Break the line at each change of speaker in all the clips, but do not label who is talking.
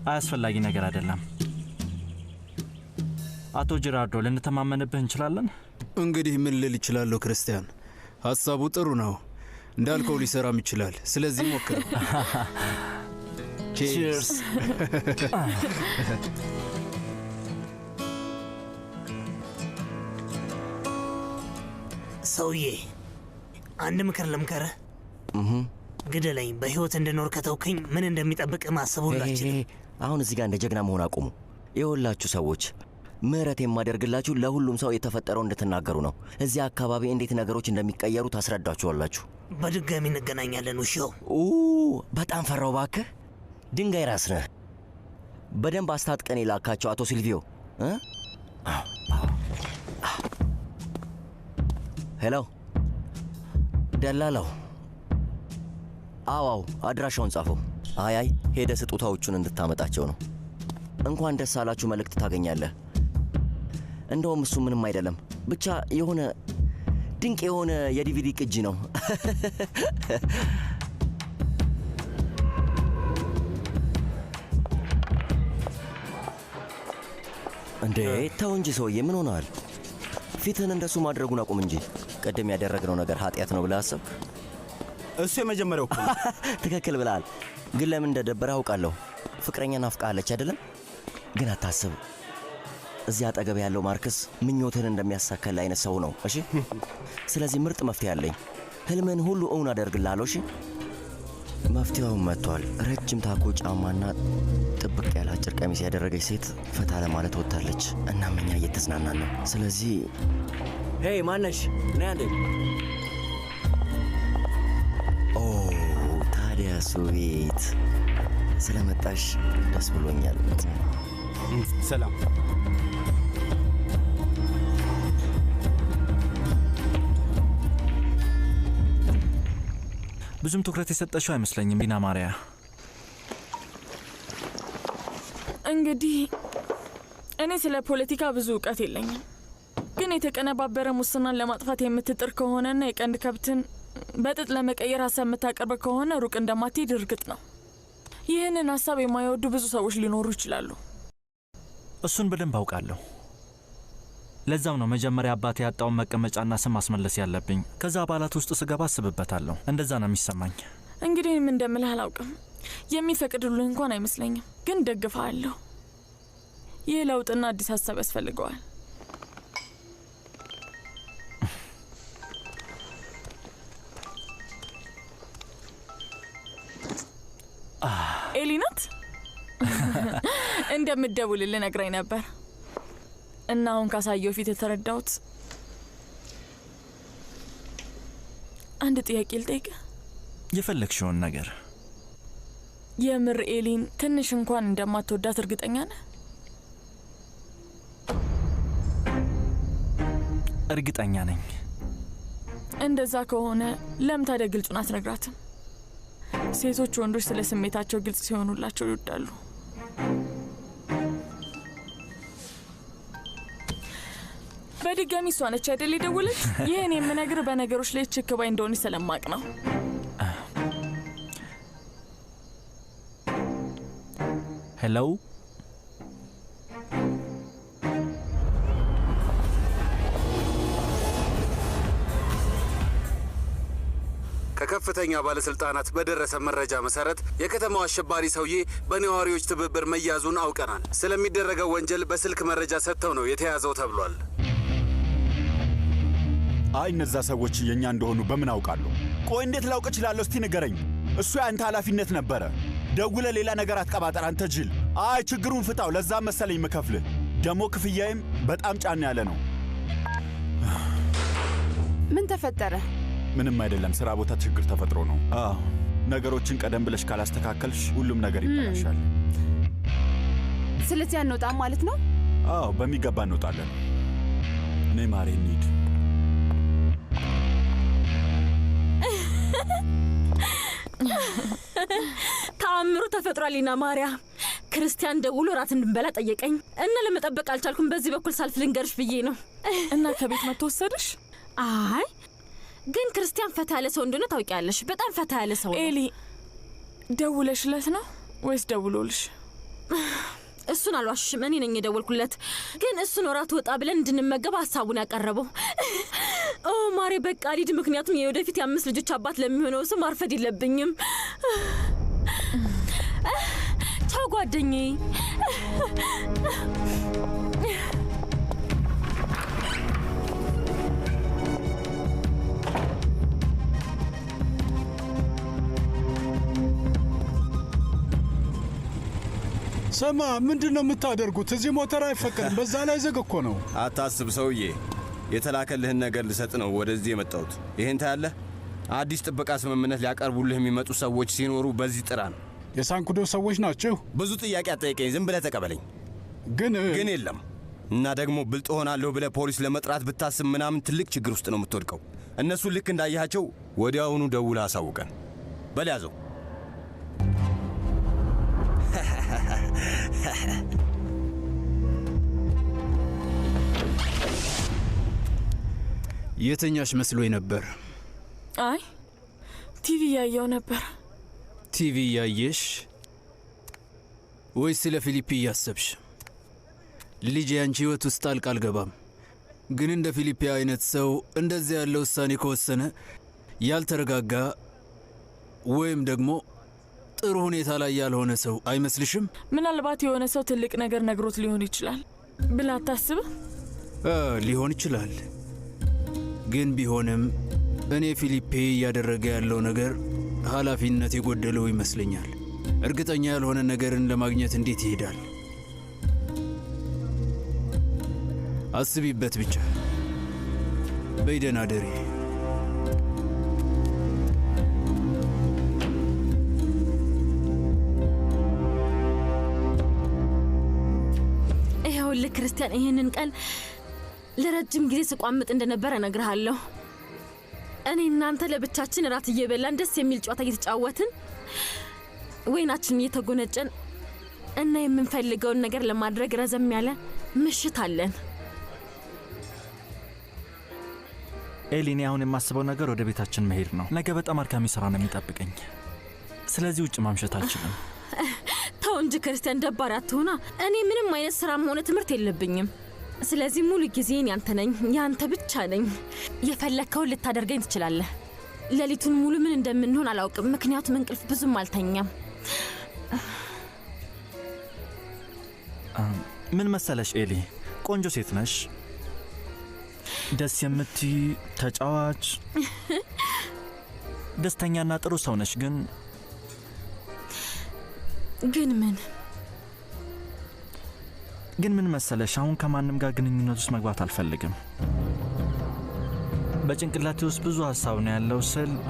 አያስፈልጊ ነገር አይደለም። አቶ ጀራርዶ ልንተማመንብህ እንችላለን?
እንግዲህ ምን ልል እችላለሁ ክርስቲያን? ሐሳቡ ጥሩ ነው። እንዳልከው ሊሰራም ይችላል። ስለዚህ ሞክረው። ቺርስ።
ሰውዬ አንድ ምክር ልምከርህ። ግደለኝ፣ በህይወት እንድኖር ከተውከኝ ምን እንደሚጠብቅ ማሰቡላችሁ።
አሁን እዚህ ጋር እንደ ጀግና መሆን አቁሙ። የሁላችሁ ሰዎች ምህረት የማደርግላችሁ ለሁሉም ሰው የተፈጠረው እንድትናገሩ ነው። እዚህ አካባቢ እንዴት ነገሮች እንደሚቀየሩ ታስረዳችኋላችሁ።
በድጋሚ እንገናኛለን ውሻው።
በጣም ፈራው። እባክህ ድንጋይ ራስ ነህ። በደንብ አስታጥቀን የላካቸው አቶ ሲልቪዮ። ሄሎ ደላላው። አዋው አድራሻውን ጻፈው። አይ ሄደ ስጦታዎቹን እንድታመጣቸው ነው። እንኳን ደስ አላችሁ መልእክት ታገኛለህ። እንደውም እሱ ምንም አይደለም፣ ብቻ የሆነ ድንቅ የሆነ የዲቪዲ ቅጂ ነው። እንዴ ተው እንጂ ሰውዬ፣ ምን ሆነሃል? ፊትህን እንደሱ ማድረጉን አቁም እንጂ። ቀደም ያደረግነው ነገር ኃጢአት ነው ብለህ አሰብክ?
እሱ የመጀመሪያው እኮ።
ትክክል ብለሃል። ግን ለምን እንደደበረ አውቃለሁ። ፍቅረኛ ናፍቃለች አይደለም? ግን አታስብ፣ እዚህ አጠገብ ያለው ማርክስ ምኞትህን እንደሚያሳካል አይነት ሰው ነው። እሺ፣ ስለዚህ ምርጥ መፍትሄ አለኝ። ህልምን ሁሉ እውን አደርግልሃለሁ። እሺ፣ መፍትሄው መጥቷል። ረጅም ታኮ ጫማና ጥብቅ ያለ አጭር ቀሚስ ያደረገች ሴት ፈታ ለማለት ወጥታለች። እናም እኛ እየተዝናናን ነው። ስለዚህ
ሄይ ማነሽ? ነይ አንዴ።
ታዲያ ሱቤት ስለመጣሽ ደስ ብሎኛል።
ሰላም።
ብዙም ትኩረት የሰጠሽው አይመስለኝም ዲና ማርያ።
እንግዲህ እኔ ስለ ፖለቲካ ብዙ እውቀት የለኝም፣ ግን የተቀነባበረ ሙስናን ለማጥፋት የምትጥር ከሆነና የቀንድ ከብትን በጥጥ ለመቀየር ሀሳብ የምታቀርብ ከሆነ ሩቅ እንደማትሄድ እርግጥ ነው። ይህንን ሀሳብ የማይወዱ ብዙ ሰዎች ሊኖሩ ይችላሉ።
እሱን በደንብ አውቃለሁ። ለዛም ነው መጀመሪያ አባቴ ያጣውን መቀመጫና ስም ማስመለስ ያለብኝ። ከዛ አባላት ውስጥ ስገባ አስብበታለሁ። እንደዛ ነው የሚሰማኝ።
እንግዲህ ምን እንደምልህ አላውቅም። የሚፈቅድልህ እንኳን አይመስለኝም፣ ግን ደግፋለሁ። ይህ ለውጥና አዲስ ሀሳብ ያስፈልገዋል። ኤሊናት እንደምትደውልልህ ነግራኝ ነበር እና አሁን ካሳየው ፊት የተረዳሁት አንድ ጥያቄ ልጠይቅህ።
የፈለግሽውን ነገር።
የምር ኤሊን ትንሽ እንኳን እንደማትወዳት እርግጠኛ ነህ?
እርግጠኛ ነኝ።
እንደዛ ከሆነ ለምን ታዲያ ግልጹን አትነግራትም? ሴቶች ወንዶች ስለ ስሜታቸው ግልጽ ሲሆኑላቸው ይወዳሉ። በድጋሚ እሷ ነች አይደል የደወለች? ይህን የምነግር በነገሮች ላይ ችክባይ እንደሆነ ስለማቅ ነው።
ሄሎ፣
ከከፍተኛ ባለስልጣናት በደረሰ መረጃ መሰረት የከተማው አሸባሪ ሰውዬ በነዋሪዎች ትብብር መያዙን አውቀናል። ስለሚደረገው ወንጀል በስልክ መረጃ ሰጥተው ነው የተያዘው ተብሏል።
አይ እነዛ ሰዎች የኛ እንደሆኑ በምን አውቃለሁ? ቆይ እንዴት ላውቅ እችላለሁ? እስቲ ንገረኝ። እሱ ያንተ ኃላፊነት ነበረ። ደውለ ሌላ ነገር አትቀባጠር አንተ ጅል። አይ ችግሩን ፍታው። ለዛ መሰለኝ መከፍልህ። ደሞ ክፍያዬም በጣም ጫና ያለ ነው።
ምን ተፈጠረ?
ምንም አይደለም። ስራ ቦታ ችግር ተፈጥሮ ነው። ነገሮችን ቀደም ብለሽ ካላስተካከልሽ ሁሉም ነገር ይበላሻል።
ስለዚህ አንወጣም ማለት ነው?
አዎ በሚገባ እንወጣለን። እኔ ማሬ እንሂድ።
ተአምሩ ተፈጥሯል። ሊና ማርያ ክርስቲያን ደውሎ ራት እንድንበላ ጠየቀኝ እና ለመጠበቅ አልቻልኩም። በዚህ በኩል ሳልፍ ልንገርሽ ብዬ ነው።
እና ከቤት መጥቶ ወሰደሽ?
አይ ግን ክርስቲያን ፈታ ያለ ሰው እንደሆነ ታውቂያለሽ። በጣም ፈታ ያለ ሰው ነው።
ኤሊ ደውለሽለት ነው ወይስ ደውሎልሽ?
እሱን አልዋሽም፣ እኔ ነኝ የደወልኩለት። ግን እሱን ወራት ወጣ ብለን እንድንመገብ ሀሳቡን ያቀረበው። ኦ ማሬ በቃ ሊድ፣ ምክንያቱም የወደፊት የ5 ልጆች አባት ለሚሆነው ሰው ማርፈድ የለብኝም። ቻው ጓደኛዬ።
ሰማ፣ ምንድነው የምታደርጉት? እዚህ ሞተር አይፈቀድም። በዛ ላይ ዘግ እኮ ነው።
አታስብ ሰውዬ፣ የተላከልህን ነገር ልሰጥ ነው ወደዚህ የመጣሁት። ይሄን ታያለህ? አዲስ ጥበቃ ስምምነት ሊያቀርቡልህ የሚመጡ ሰዎች ሲኖሩ በዚህ ጥራ ነው።
የሳንኩዶ ሰዎች ናቸው።
ብዙ ጥያቄ አትጠይቀኝ፣ ዝም ብለህ ተቀበለኝ። ግን የለም። እና ደግሞ ብልጥ ሆናለሁ ብለህ ፖሊስ ለመጥራት ብታስብ ምናምን ትልቅ ችግር ውስጥ ነው የምትወድቀው። እነሱ ልክ እንዳያቸው ወዲያውኑ ደውለህ አሳውቀን። በል ያዘው።
የተኛሽ መስሎኝ ነበር።
አይ ቲቪ እያየው ነበር።
ቲቪ እያየሽ ወይስ ስለ ፊሊፒ እያሰብሽ? ልጅ ያንቺ ህይወት ውስጥ ጣልቃ አልገባም። ግን እንደ ፊሊፒ አይነት ሰው እንደዚያ ያለ ውሳኔ ከወሰነ ያልተረጋጋ ወይም ደግሞ ጥሩ ሁኔታ ላይ ያልሆነ ሰው አይመስልሽም?
ምናልባት የሆነ ሰው ትልቅ ነገር ነግሮት ሊሆን ይችላል ብላ አታስብ?
ሊሆን ይችላል። ግን ቢሆንም እኔ ፊሊፔ እያደረገ ያለው ነገር ኃላፊነት የጎደለው ይመስለኛል። እርግጠኛ ያልሆነ ነገርን ለማግኘት እንዴት ይሄዳል? አስቢበት ብቻ። በይደና ደሪ።
ይኸውልህ ክርስቲያን፣ ይህንን ቀን ለረጅም ጊዜ ስቋምጥ እንደነበረ እነግርሃለሁ። እኔ እናንተ ለብቻችን እራት እየበላን ደስ የሚል ጨዋታ እየተጫወትን ወይናችን እየተጎነጨን እና የምንፈልገውን ነገር ለማድረግ ረዘም ያለ ምሽት አለን።
ኤሊኔ፣ አሁን የማስበው ነገር ወደ ቤታችን መሄድ ነው። ነገ በጣም አድካሚ ስራ ነው የሚጠብቀኝ። ስለዚህ ውጭ ማምሸት አልችልም።
ተው እንጂ ክርስቲያን፣ ደባሪ አትሆና። እኔ ምንም አይነት ስራም ሆነ ትምህርት የለብኝም። ስለዚህ ሙሉ ጊዜን ያንተ ነኝ፣ ያንተ ብቻ ነኝ። የፈለግከውን ልታደርገኝ ትችላለህ። ሌሊቱን ሙሉ ምን እንደምንሆን አላውቅም፣ ምክንያቱም እንቅልፍ ብዙም አልተኛም።
ምን መሰለሽ ኤሊ፣ ቆንጆ ሴት ነሽ፣ ደስ የምትይ ተጫዋች፣ ደስተኛና ጥሩ ሰው ነሽ። ግን ምን መሰለሽ፣ አሁን ከማንም ጋር ግንኙነት ውስጥ መግባት አልፈልግም። በጭንቅላቴ ውስጥ ብዙ ሀሳብ ነው ያለው።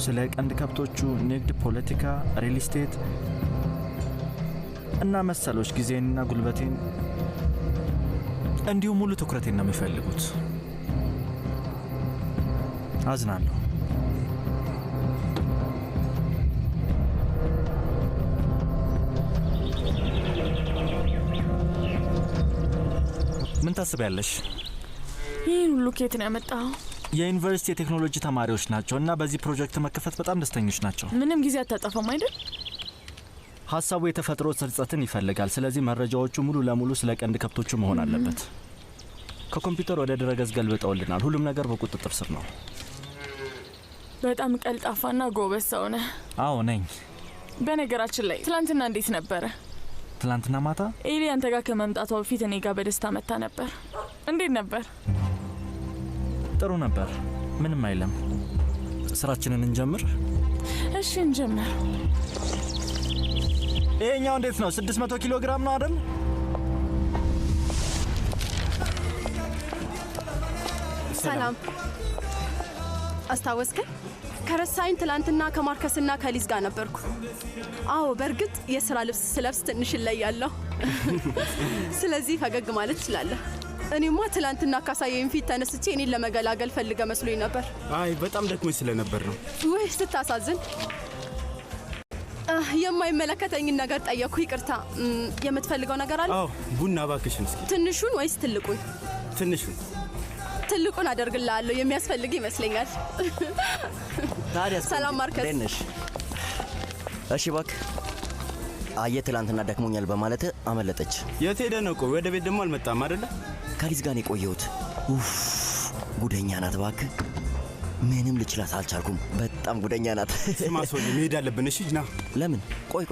ስለ ቀንድ ከብቶቹ ንግድ፣ ፖለቲካ፣ ሪል ስቴት እና መሰሎች ጊዜንና ጉልበቴን እንዲሁም ሙሉ ትኩረቴን ነው የሚፈልጉት። አዝናለሁ። ምን ታስቢያለሽ?
ይህን ሁሉ ከየት ነው ያመጣኸው?
የዩኒቨርሲቲ የቴክኖሎጂ ተማሪዎች ናቸው እና በዚህ ፕሮጀክት መከፈት በጣም ደስተኞች ናቸው።
ምንም ጊዜ አታጠፋም አይደል?
ሀሳቡ የተፈጥሮ ስርጸትን ይፈልጋል። ስለዚህ መረጃዎቹ ሙሉ ለሙሉ ስለ ቀንድ ከብቶቹ መሆን አለበት። ከኮምፒውተር ወደ ድረገጽ ገልብጠውልናል። ሁሉም ነገር በቁጥጥር ስር ነው።
በጣም ቀልጣፋና ጎበዝ ሰው ነህ።
አዎ ነኝ።
በነገራችን ላይ ትላንትና እንዴት ነበረ?
ትላንትና ማታ
ኤሊ አንተ ጋር ከመምጣቷ በፊት እኔ ጋር በደስታ መታ ነበር። እንዴት ነበር?
ጥሩ ነበር። ምንም አይለም። ስራችንን እንጀምር።
እሺ እንጀምር።
ይሄኛው እንዴት ነው? 600 ኪሎ ግራም ነው አይደል?
ሰላም። አስታወስከኝ? ከረሳይን ትላንትና ከማርከስና ከሊዝ ጋር ነበርኩ። አዎ በእርግጥ የሥራ ልብስ ስለብስ ትንሽ እለያለሁ። ስለዚህ ፈገግ ማለት እችላለሁ። እኔማ ትላንትና ካሳየኝ ፊት ተነስቼ እኔን ለመገላገል ፈልገ መስሎኝ ነበር።
አይ በጣም ደክሞኝ ስለነበር ነው።
ውይ ስታሳዝን። የማይመለከተኝን ነገር ጠየቅኩ። ይቅርታ። የምትፈልገው ነገር አለ?
አዎ ቡና እባክሽን። እስኪ
ትንሹን ወይስ ትልቁን?
ትንሹን።
ትልቁን አደርግልሃለሁ። የሚያስፈልግ ይመስለኛል።
ታዲያ
ሰላም ማርከስ።
ነሽ? እሺ እባክህ አየ ትላንትና ደክሞኛል በማለት አመለጠች።
የት ሄደ ነው? ቆይ ወደ ቤት ደግሞ አልመጣም አይደለ?
ከሊዝ ጋር ነው የቆየሁት። ኡፍ ጉደኛ ናት እባክህ። ምንም ልችላት አልቻልኩም። በጣም ጉደኛ ናት።
ስማ ሶሊ፣ መሄድ አለብን። እሺ ና።
ለምን? ቆይ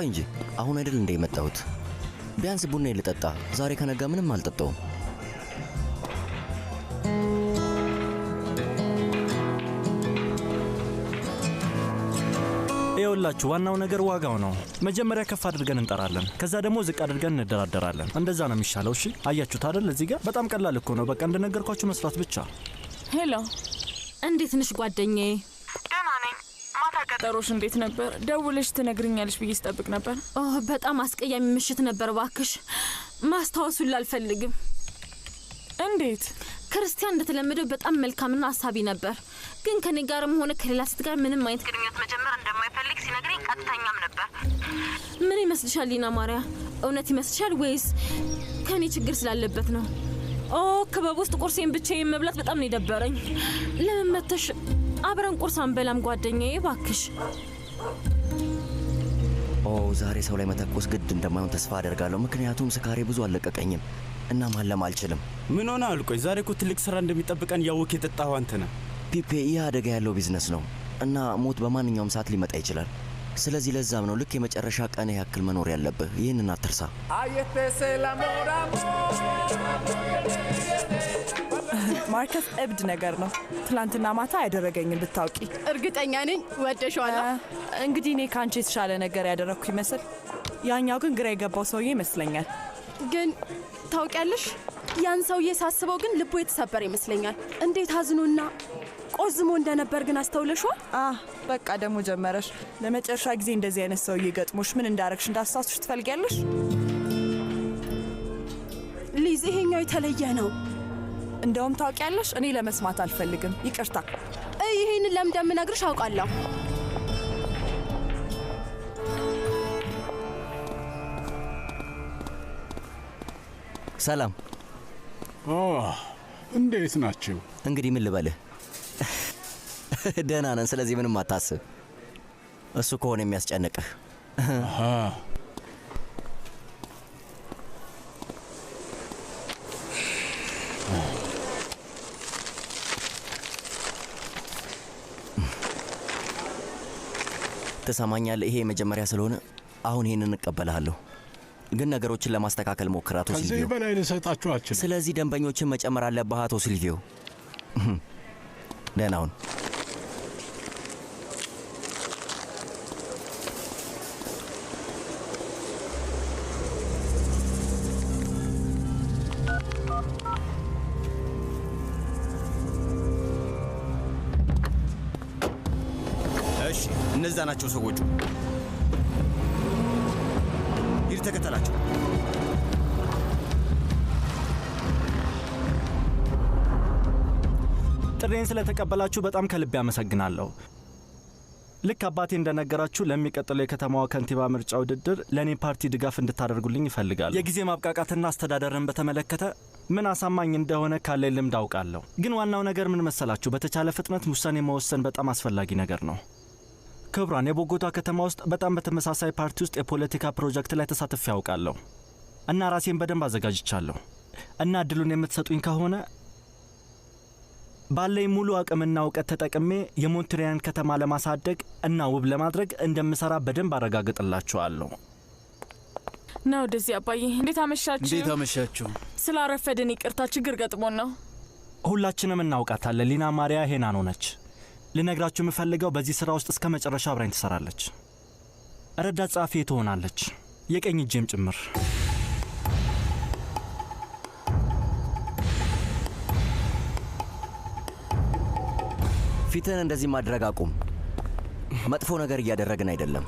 እንጂ አሁን አይደል እንደ የመጣሁት? ቢያንስ ቡና ልጠጣ። ዛሬ ከነጋ ምንም አልጠጣውም።
ይኸውላችሁ ዋናው ነገር ዋጋው ነው። መጀመሪያ ከፍ አድርገን እንጠራለን፣ ከዛ ደግሞ ዝቅ አድርገን እንደራደራለን። እንደዛ ነው የሚሻለው። እሺ አያችሁት አይደል? እዚህ ጋር በጣም ቀላል እኮ ነው። በቃ እንደነገርኳችሁ መስራት ብቻ።
ሄሎ፣
እንዴት ነሽ ጓደኛዬ?
ደህና ነኝ። ማታ ቀጠሮሽ እንዴት ነበር? ደውለሽ ትነግሪኛለሽ ብዬ ስጠብቅ ነበር።
በጣም አስቀያሚ ምሽት ነበር። እባክሽ ማስታወሱን አልፈልግም።
እንዴት?
ክርስቲያን እንደተለመደው በጣም መልካምና አሳቢ ነበር፣ ግን ከኔ ጋርም ሆነ ከሌላ ሴት ጋር ምንም አይነት ግንኙነት መጀመር እንደማይፈልግ ሲነግረኝ ቀጥተኛም ነበር። ምን ይመስልሻል ሊና ማርያ? እውነት ይመስልሻል ወይስ ከኔ ችግር ስላለበት ነው? ክበብ ውስጥ ቁርሴን ብቻዬን መብላት በጣም ነው የደበረኝ። ለምን መተሽ አብረን ቁርስ አንበላም ጓደኛዬ? እባክሽ።
ዛሬ ሰው ላይ መተኮስ ግድ እንደማይሆን ተስፋ አደርጋለሁ፣ ምክንያቱም ስካሬ ብዙ አልለቀቀኝም እና ማለም አልችልም።
ምን ሆነ አልቆይ? ዛሬ እኮ ትልቅ ስራ እንደሚጠብቀን ያወክ የጠጣኸው አንተ ነህ።
ፒፔ፣ ይህ አደጋ ያለው ቢዝነስ ነው እና ሞት በማንኛውም ሰዓት ሊመጣ ይችላል። ስለዚህ ለዛም ነው ልክ የመጨረሻ ቀን ያክል መኖር ያለብህ። ይህንን አትርሳ።
ማርከስ እብድ ነገር ነው። ትላንትና ማታ ያደረገኝን ብታውቂ።
እርግጠኛ ነኝ ወደሽዋለሁ።
እንግዲህ እኔ ከአንቺ የተሻለ ነገር ያደረግኩ ይመስል፣ ያኛው ግን ግራ የገባው ሰውዬ ይመስለኛል።
ግን ታውቂያለሽ፣ ያን ሰውዬ ሳስበው ግን ልቡ የተሰበረ ይመስለኛል። እንዴት አዝኖና ቆዝሞ እንደነበር ግን አስተውለሽዋል?
በቃ ደግሞ ጀመረሽ። ለመጨረሻ ጊዜ እንደዚህ አይነት ሰውዬ ገጥሞሽ ምን እንዳረግሽ እንዳስታውስሽ ትፈልጊያለሽ?
ሊዝ፣ ይሄኛው የተለየ ነው።
እንደውም ታውቂያለሽ፣ እኔ ለመስማት አልፈልግም። ይቅርታ።
ይሄንን ለምን እንደምነግርሽ አውቃለሁ።
ሰላም።
እንዴት ናችሁ?
እንግዲህ ምን ልበልህ፣ ደህና ነን። ስለዚህ ምንም አታስብ። እሱ ከሆነ የሚያስጨንቅህ ትሰማኛለህ? ይሄ የመጀመሪያ ስለሆነ አሁን ይሄንን እንቀበልሃለሁ፣ ግን ነገሮችን ለማስተካከል ሞክር አቶ ሲልቪዮ።
ከዚህ በላይ ልሰጣችሁ አልችልም።
ስለዚህ ደንበኞችን መጨመር አለብህ አቶ ሲልቪዮ። ደህና ሁን።
እሺ፣ እነዛ ናቸው ሰዎቹ። ሂድ ተከተላቸው።
ጥሬን ስለተቀበላችሁ በጣም ከልቤ አመሰግናለሁ። ልክ አባቴ እንደነገራችሁ ለሚቀጥለው የከተማዋ ከንቲባ ምርጫ ውድድር ለእኔ ፓርቲ ድጋፍ እንድታደርጉልኝ ይፈልጋሉ። የጊዜ ማብቃቃትና አስተዳደርን በተመለከተ ምን አሳማኝ እንደሆነ ካለኝ ልምድ አውቃለሁ። ግን ዋናው ነገር ምን መሰላችሁ? በተቻለ ፍጥነት ውሳኔ መወሰን በጣም አስፈላጊ ነገር ነው። ክብሯን፣ የቦጎታ ከተማ ውስጥ በጣም በተመሳሳይ ፓርቲ ውስጥ የፖለቲካ ፕሮጀክት ላይ ተሳትፌ ያውቃለሁ እና ራሴን በደንብ አዘጋጅቻለሁ እና እድሉን የምትሰጡኝ ከሆነ ባለኝ ሙሉ አቅምና እውቀት ተጠቅሜ የሞንትሪያን ከተማ ለማሳደግ እና ውብ ለማድረግ እንደምሰራ በደንብ አረጋግጥላችኋለሁ።
ነው ወደዚህ አባዬ። እንዴት አመሻችሁ?
እንዴት አመሻችሁ?
ስላረፈድን ይቅርታ፣ ችግር ገጥሞን ነው።
ሁላችንም እናውቃታለን። ሊና ማርያ ሄናኖ ነች። ልነግራችሁ የምፈልገው በዚህ ሥራ ውስጥ እስከ መጨረሻ አብራኝ ትሰራለች። ረዳት ጸሐፊ ትሆናለች፣ የቀኝ እጄም ጭምር።
ፊትህን እንደዚህ ማድረግ አቁም። መጥፎ ነገር እያደረግን አይደለም።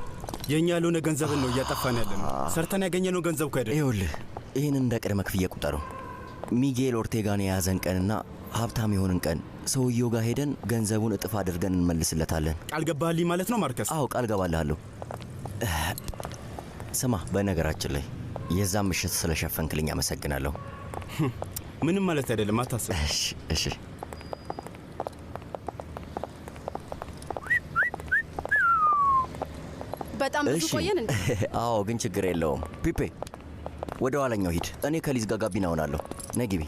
የኛ ያልሆነ ገንዘብን ነው እያጠፋን ያለነው። ሰርተን ያገኘነው ገንዘብ እኮ አይደለም።
ይኸውልህ፣ ይህንን እንደ ቅድመ ክፍያ ቁጠረው። ሚጌል ኦርቴጋን የያዘን ቀንና ሀብታም የሆንን ቀን ሰውየው ጋር ሄደን ገንዘቡን እጥፍ አድርገን እንመልስለታለን።
ቃል ገባህልኝ ማለት ነው ማርከስ?
አዎ ቃል ገባልሃለሁ። ስማ፣ በነገራችን ላይ የዛም ምሽት ስለሸፈንክልኝ አመሰግናለሁ።
ምንም ማለት አይደለም፣ አታስብ።
እሺ።
በጣም ብዙ ቆየን እንዴ?
አዎ፣ ግን ችግር የለውም። ፒፔ ወደ ኋላኛው ሂድ። እኔ ከሊዝ ጋር ጋቢና ሆናለሁ። ነይ ግቢ።